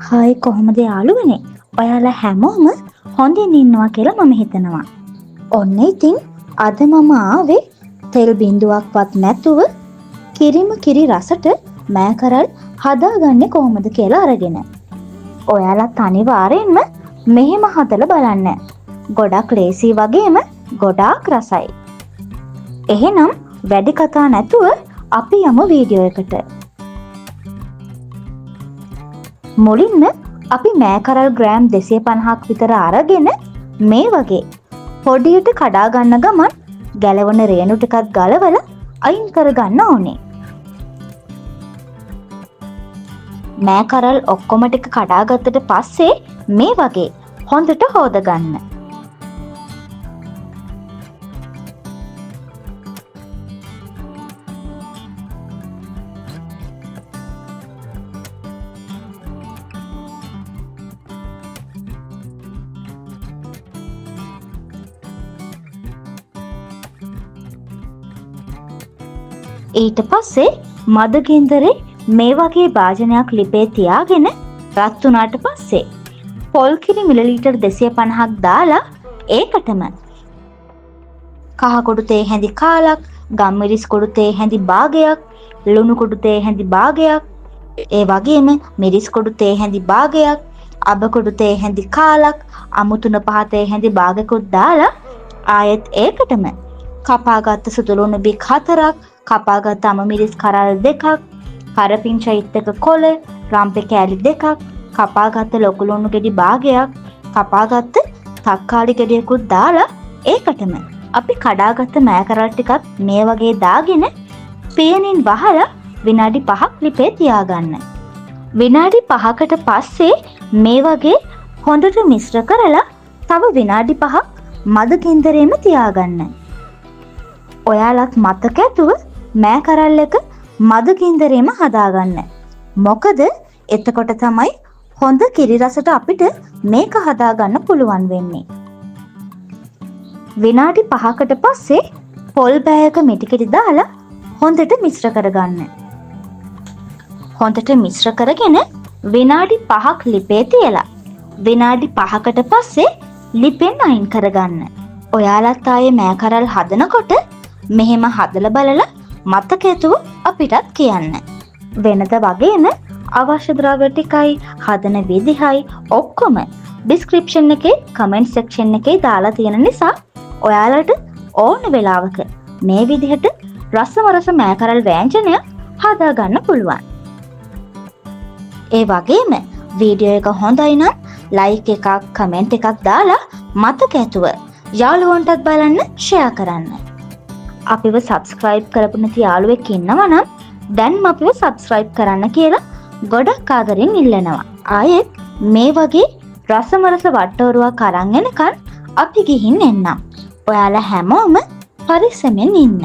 Hi කොහොමද යාළුවනේ? ඔයාලා හැමෝම හොඳින් ඉන්නවා කියලා මම හිතනවා. ඔන්න ඉතින් අද මම ආවේ තෙල් බිඳුවක්වත් නැතුව කිරි රසට මෑකරල් හදාගන්නේ කොහොමද කියලා අරගෙන. ඔයාලත් අනිවාර්යෙන්ම මෙහෙම හදලා බලන්න. ගොඩක් ලේසි වගේම ගොඩාක් රසයි. එහෙනම් වැඩි කතා නැතුව අපි යමු වීඩියෝ එකට. මුලින්ම අපි මෑකරල් ග්‍රෑම් 250ක් විතර අරගෙන මේ වගේ පොඩියට කඩා ගන්න ගමන් ගැලවෙන රේණු ටිකක් ගලවලා අයින් කරගන්න ඕනේ. මෑකරල් ඔක්කොම ටික කඩාගත්තට පස්සේ මේ වගේ හොඳට හොදගන්න. ඊට පස්සේ මද ගින්දරේ මේ වගේ භාජනයක් ලිපේ තියාගෙන රත් වුණාට පස්සේ පොල් කිරි මිලිලීටර් 250ක් දාලා ඒකටම කහ කුඩු තේ හැඳි කාලක්, ගම්මිරිස් කුඩු තේ හැඳි භාගයක්, ලුණු කුඩු තේ හැඳි භාගයක්, ඒ වගේම මිරිස් කුඩු තේ හැඳි භාගයක්, අබ කුඩු තේ හැඳි කාලක්, අමුතුන පහ තේ හැඳි භාගකුත් දාලා ආයෙත් ඒකටම කපාගත්ත සුදු ලුණු බික් 4ක්, කපාගත්ත අමමිරිස් කරල් 2ක්, කරපිංචයිත් එක කොළ, රම්පෙ කෑලි 2ක්, කපාගත්ත ලොකු ලුණු ගෙඩි භාගයක්, කපාගත්ත තක්කාලි ගෙඩියකුත් දාලා ඒකටම අපි කඩාගත්ත මෑකරල් ටිකත් මේ වගේ දාගෙන පියනින් වහලා විනාඩි 5ක් ලිපේ තියාගන්න. විනාඩි 5කට පස්සේ මේ වගේ හොඳට මිශ්‍ර කරලා තව විනාඩි 5ක් මද ගින්දරේම තියාගන්න. ඔයාලත් මතක ඇතුව මෑකරල් එක මද ගින්දරේම හදාගන්න. මොකද එතකොට තමයි හොඳ කිරි රසට අපිට මේක හදාගන්න පුළුවන් වෙන්නේ. විනාඩි 5කට පස්සේ පොල් බෑයක මිටි කිරි දාලා හොඳට මිශ්‍ර කරගන්න. හොඳට මිශ්‍ර කරගෙන විනාඩි 5ක් ලිපේ තියලා විනාඩි 5කට පස්සේ ලිපෙන් අයින් කරගන්න. ඔයාලත් ආයේ මෑකරල් හදනකොට මෙහෙම හදලා බලලා මතක ඇතුව අපිටත් කියන්න. වෙනද වගේම අවශ්‍ය ද්‍රව්‍ය ටිකයි හදන විදිහයි ඔක්කොම ඩිස්ක්‍රිප්ෂන් එකේ කමෙන්ට් සෙක්ෂන් එකේ දාලා තියෙන නිසා ඔයාලට ඕන වෙලාවක මේ විදිහට රසමරස මෑකරල් වෑංජනය හදාගන්න පුළුවන්. ඒ වගේම වීඩියෝ එක හොඳයි නම් ලයික් එකක් කමෙන්ට් එකක් දාලා මතක ඇතුව යාළුවන්ටත් බලන්න ෂෙයා කරන්න. අපිව සබ්ස්ක්‍රයිබ් කරපු නැති යාළුවෙක් ඉන්නවා නම් දැන්ම අපිව සබ්ස්ක්‍රයිබ් කරන්න කියලා ගොඩක් ආදරෙන් ඉල්ලනවා. ආයෙත් මේ වගේ රසමරස වට්ටෝරුවක් අරන් එනකන් අපි ගිහින් එන්නම්. ඔයාලා හැමෝම පරිස්සමෙන් ඉන්න.